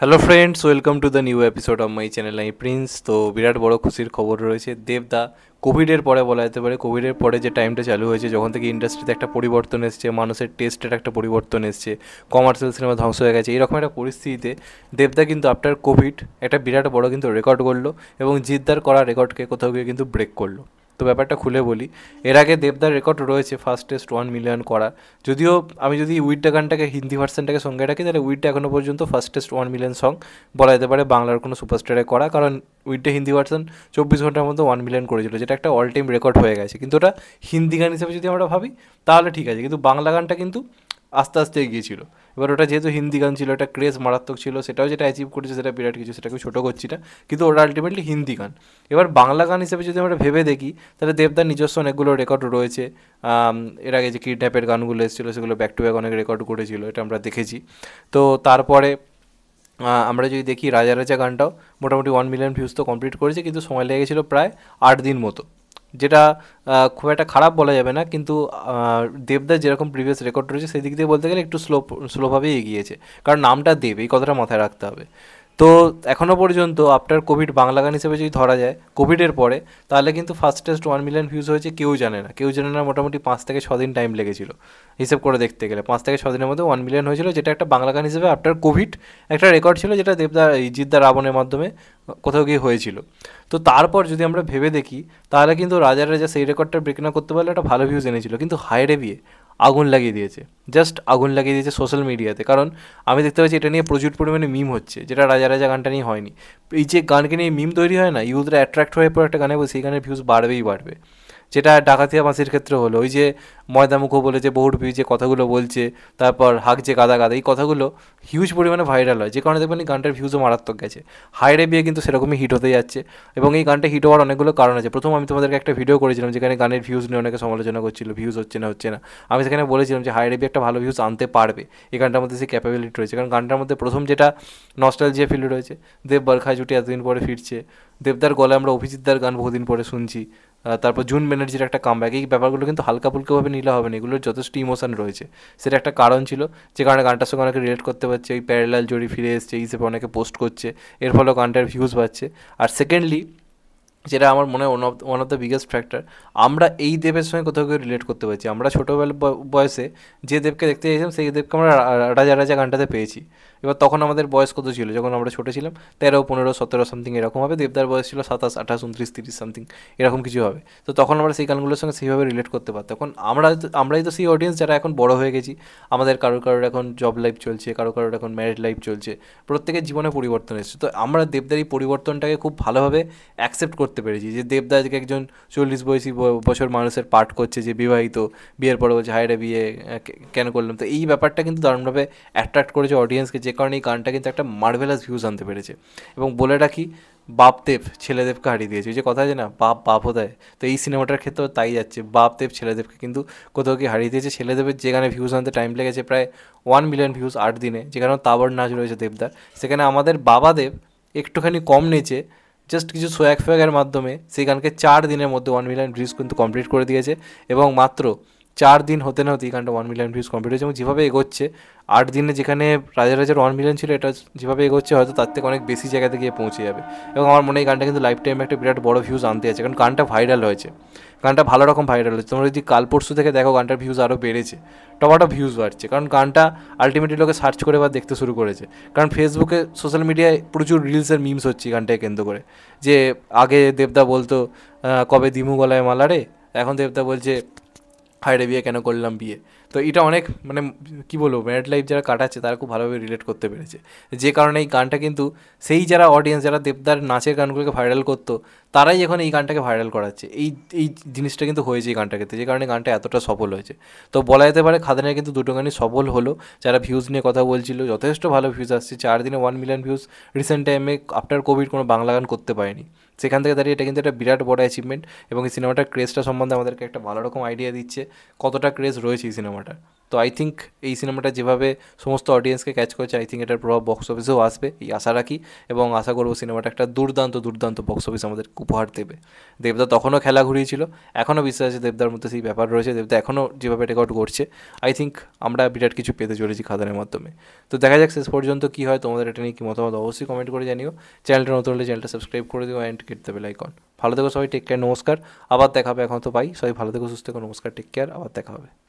Hello friends, welcome to the new episode of my channel I Prince. তো বিরাট বড় খুশির খবর রয়েছে। দেবদা কোভিডের পরে বলা যেতে পারে, কোভিডের পরে যে টাইমটা চালু হয়েছে, যখন থেকে ইন্ডাস্ট্রিতে একটা পরিবর্তন এসছে, মানুষের টেস্টের একটা পরিবর্তন এসছে, কমার্শিয়াল সিনেমা ধ্বংস হয়ে গেছে, এরকম একটা পরিস্থিতিতে দেবদা কিন্তু আফটার কোভিড একটা বিরাট বড় কিন্তু রেকর্ড করলো এবং জিদ্দার করা রেকর্ডকে কোথাও গিয়ে কিন্তু ব্রেক করলো। তো ব্যাপারটা খুলে বলি, এর আগে দেবদার রেকর্ড রয়েছে ফার্স্টেস্ট 1 মিলিয়ন করা। যদিও আমি যদি উইডটা গানটাকে হিন্দি ভার্সানটাকে সঙ্গে রাখি, তাহলে উইডটা এখনও পর্যন্ত ফার্স্টেস্ট 1 মিলিয়ন সং বলা যেতে পারে বাংলার কোনো সুপারস্টারে করা, কারণ উইডটা হিন্দি ভার্সান 24 ঘন্টার মধ্যে 1 মিলিয়ন করেছিল, যেটা একটা অল টাইম রেকর্ড হয়ে গেছে। কিন্তু ওটা হিন্দি গান হিসেবে যদি আমরা ভাবি তাহলে ঠিক আছে, কিন্তু বাংলা গানটা কিন্তু আস্তে আস্তে এগিয়েছিল। এবার ওটা যেহেতু হিন্দি গান ছিল, একটা ক্রেজ মারাত্মক ছিল, সেটাও যেটা অ্যাচিভ করেছে সেটা বিরাট কিছু, সেটাকে ছোটো করছি না, কিন্তু ওটা আলটিমেটলি হিন্দি গান। এবার বাংলা গান হিসেবে যদি আমরা ভেবে দেখি, তাহলে দেবদার নিজস্ব অনেকগুলো রেকর্ড রয়েছে। এর আগে যে কিডন্যাপের গানগুলো এসেছিলো সেগুলো ব্যাক টু ব্যাক অনেক রেকর্ড করেছিল, এটা আমরা দেখেছি। তো তারপরে আমরা যদি দেখি রাজা রাজা গানটাও মোটামুটি 1 মিলিয়ন ভিউজ তো কমপ্লিট করেছে, কিন্তু সময় লেগে গেছিলো প্রায় 8 দিন মতো, যেটা খুব একটা খারাপ বলা যাবে না। কিন্তু দেবদার যেরকম প্রিভিয়াস রেকর্ড রয়েছে সেই দিক দিয়ে বলতে গেলে একটু স্লোভাবেই এগিয়েছে, কারণ নামটা দেব, এই কথাটা মাথায় রাখতে হবে। তো এখনও পর্যন্ত আফটার কোভিড বাংলা গান হিসেবে যদি ধরা যায় কোভিডের পরে, তাহলে কিন্তু ফার্স্টেস্ট 1 মিলিয়ন ভিউজ হয়েছে কেউ জানে না, কেউ জানে না মোটামুটি 5 থেকে 6 দিন টাইম লেগেছিল হিসেব করে দেখতে গেলে। 5 থেকে 6 দিনের মধ্যে 1 মিলিয়ন হয়েছিল, যেটা একটা বাংলা গান হিসেবে আফটার কোভিড একটা রেকর্ড ছিল, যেটা দেবদা এই জিদ্দা রাবণের মাধ্যমে কোথাও গিয়ে হয়েছিল। তো তারপর যদি আমরা ভেবে দেখি, তাহলে কিন্তু রাজা রাজা সেই রেকর্ডটা ব্রেক না করতে পারলে একটা ভালো ভিউজ এনেছিল, কিন্তু হায়রে বিয়ে আগুন লাগিয়ে দিয়েছে, জাস্ট আগুন লাগিয়ে দিয়েছে সোশ্যাল মিডিয়াতে। কারণ আমি দেখতে পাচ্ছি এটা নিয়ে প্রচুর পরিমাণে মিম হচ্ছে, যেটা রাজা রাজা গানটা নিয়ে হয়নি। এই যে গানকে নিয়ে মিম তৈরি হয় না, ইউথরা অ্যাট্রাক্ট হয়ে পড়ে একটা গানে, বলে সেই গানের ভিউজ বাড়বেই বাড়বে। যেটা ডাকাতিয়া মাসির ক্ষেত্রে হলো, ওই যে ময়দামুখো বলে যে বহুর ভিউ যে কথাগুলো বলছে, তারপর হাক যে গাদা গাদা, এই কথাগুলো হিউজ পরিমাণে ভাইরাল হয়, যে কারণে দেখবেন এই গানটার ভিউজও মারাত্মক গেছে। হায়রে বিয়ে কিন্তু সেরকমই হিট হতে যাচ্ছে, এবং এই গানটা হিট হওয়ার অনেকগুলো কারণ আছে। প্রথম আমি তোমাদেরকে একটা ভিডিও করেছিলাম যেখানে গানের ভিউজ নিয়ে অনেকে সমালোচনা করছিল, ভিউজ হচ্ছে না হচ্ছে না। আমি সেখানে বলেছিলাম যে হায়রে বিয়ে একটা ভালো ভিউজ আনতে পারবে, এই গানটার মধ্যে সেই ক্যাপাবিলিটি রয়েছে। কারণ গানটার মধ্যে প্রথম যেটা নস্টালজিয়া ফিল রয়েছে, দেব বরখায় জুটি এতদিন পরে ফিরছে, দেবদার গলায় আমরা অভিজিৎদার গান বহুদিন পরে শুনছি, তারপর জুন ব্যানার্জির একটা কামব্যাক, এই ব্যাপারগুলো কিন্তু হালকা ফুলকাভাবে নিলে হবে না, এগুলোর যথেষ্ট ইমোশন রয়েছে। সেটা একটা কারণ ছিল, যে কারণে গানটার সঙ্গে অনেকে রিলেট করতে পারছে, ওই প্যারালাল জড়ি ফিরে এসছে এই হিসেবে অনেকে পোস্ট করছে, এর ফলে গানটার ভিউজ পাচ্ছে। আর সেকেন্ডলি, যেটা আমার মনে হয় one of the biggest factor, আমরা এই দেবের সঙ্গে কোথাও কেউ রিলেট করতে পারছি। আমরা ছোটোবেলা বয়সে যে দেবকে দেখতে চাইছিলাম, সেই দেবকে আমরা রাজা রাজা গানটাতে পেয়েছি। এবার তখন আমাদের বয়স কত ছিল যখন আমরা ছোটো ছিলাম? 13, 15, 17 সামথিং এরকম হবে। দেবদার বয়স ছিল 27, 28, 29, 30 সামথিং এরকম কিছু হবে। তো তখন আমরা সেই গানগুলোর সঙ্গে সেইভাবে রিলেট করতে পারতাম। এখন আমরাই তো সেই অডিয়েন্স যারা এখন বড় হয়ে গেছি। আমাদের কারোর কারোর এখন জব লাইফ চলছে, কারোর কারোর এখন ম্যারিড লাইফ চলছে, প্রত্যেকের জীবনে পরিবর্তন এসেছে। তো আমরা দেবদার এই পরিবর্তনটাকে খুব ভালোভাবে অ্যাকসেপ্ট করতে পেরেছি, যে দেবদা আজকে একজন 40 বয়সী বছর মানুষের পার্ট করছে, যে বিবাহিত, বিয়ের পরে বলছে হায়রে বিয়ে কেন করলাম। তো এই ব্যাপারটা কিন্তু দারুণভাবে অ্যাট্রাক্ট করেছে অডিয়েন্সকে, যে কারণে এই গানটা কিন্তু একটা মার্ভেলাস ভিউজ আনতে পেরেছে। এবং বলে রাখি, বাপদেব ছেলেদেবকে হারিয়ে দিয়েছে, ওই যে কথা আছে না, বাপ বাপ হতে হয়, তো এই সিনেমাটার ক্ষেত্রেও তাই যাচ্ছে। বাপদেব ছেলেদেবকে কিন্তু কোথাও কি হারিয়ে দিয়েছে। ছেলেদেবের যেখানে ভিউজ আনতে টাইম লেগেছে প্রায় 1 মিলিয়ন ভিউজ 8 দিনে, যেখানে তাবর নাচ রয়েছে দেবদার, সেখানে আমাদের বাবাদেব একটুখানি কম নেচে জাস্ট কিছু সোয়াগ ফোয়াগের মাধ্যমে সেই গানকে 4 দিনের মধ্যে 1 মিলিয়ন ভিউজ কিন্তু কমপ্লিট করে দিয়েছে। এবং মাত্র 4 দিন হতে না হতে এই গানটা 1 মিলিয়ন ভিউজ কমপ্লিট হয়েছে। এবং যেভাবে এগোচ্ছে, 8 দিনে যেখানে রাজা রাজার 1 মিলিয়ন ছিল, এটা যেভাবে এগোচ্ছে হয়তো তার থেকে অনেক বেশি জায়গাতে গিয়ে পৌঁছে যাবে। এবং আমার মনে হয় এই গানটা কিন্তু লাইফ টাইমে একটা বিরাট বড় ভিউজ আনতে আছে, কারণ গানটা ভাইরাল হয়েছে, গানটা ভালো রকম ভাইরাল হয়েছে। তোমরা যদি কাল পরশু থেকে দেখো, গানটার ভিউজ আরও বেড়েছে, টপাটা ভিউজ বাড়ছে, কারণ গানটা আলটিমেটলি লোকে সার্চ করে বা দেখতে শুরু করেছে। কারণ ফেসবুকে, সোশ্যাল মিডিয়ায় প্রচুর রিলসের মিমস হচ্ছে গানটাকে কেন্দ্র করে, যে আগে দেবদা বলতো কবে দিমু গলায় মালা রে, এখন দেবদা বলছে হায়রে বিয়ে কেন করলাম বিয়ে। তো এটা অনেক মানে কী বলবো, ম্যারিড লাইফ যারা কাটাচ্ছে তারা খুব ভালোভাবে রিলেট করতে পেরেছে, যে কারণে এই গানটা কিন্তু সেই যারা অডিয়েন্স যারা দেবদার নাচের গানগুলোকে ভাইরাল করতো, তারাই এখন এই গানটাকে ভাইরাল করাচ্ছে। এই এই জিনিসটা কিন্তু হয়েছে এই গানটাকে, যে কারণে গানটা এতটা সফল হয়েছে। তো বলা যেতে পারে খাদানের কিন্তু দুটো গানই সফল হলো। যারা ভিউজ নিয়ে কথা বলছিল, যথেষ্ট ভালো ভিউজ আসছে, 4 দিনে 1 মিলিয়ন ভিউজ রিসেন্ট টাইমে আফটার কোভিড কোনো বাংলা গান করতে পারেনি। সেখান থেকে দাঁড়িয়ে এটা কিন্তু একটা বিরাট বড় অ্যাচিভমেন্ট, এবং এই সিনেমাটার ক্রেজটা সম্বন্ধে আমাদেরকে একটা ভালো রকম আইডিয়া দিচ্ছে কতটা ক্রেজ রয়েছে এই সিনেমাটা। সিনেমাটার। তো আই থিঙ্ক এই সিনেমাটা যেভাবে সমস্ত অডিয়েন্সকে ক্যাচ করেছে, আই থিঙ্ক এটার প্রভাব বক্স অফিসেও আসবে, এই আশা রাখি। এবং আশা করবো সিনেমাটা একটা দুর্দান্ত বক্স অফিস আমাদের উপহার দেবে। দেবদা তখনও খেলা ঘুরিয়েছিল, এখনও বিশ্বাস আছে দেবদার মধ্যে সেই ব্যাপার রয়েছে, দেবদা এখনও যেভাবে রেকর্ড করছে, আই থিঙ্ক আমরা বিরাট কিছু পেতে চলেছি খাদানের মাধ্যমে। তো দেখা যাক শেষ পর্যন্ত কী হয়। তোমাদের এটা নিয়ে কী মতামত অবশ্যই কমেন্ট করে জানিও। চ্যানেলটা নতুন হলে চ্যানেলটা সাবস্ক্রাইব করে দিও and hit the bell icon. ভালো থেকো সবাই, টেক কেয়ার, নমস্কার। আবার দেখা হবে, এখন তো পাই। সবাই ভালো থেকো, সুস্থ থেকো, নমস্কার, টেক কেয়ার, আবার দেখা হবে।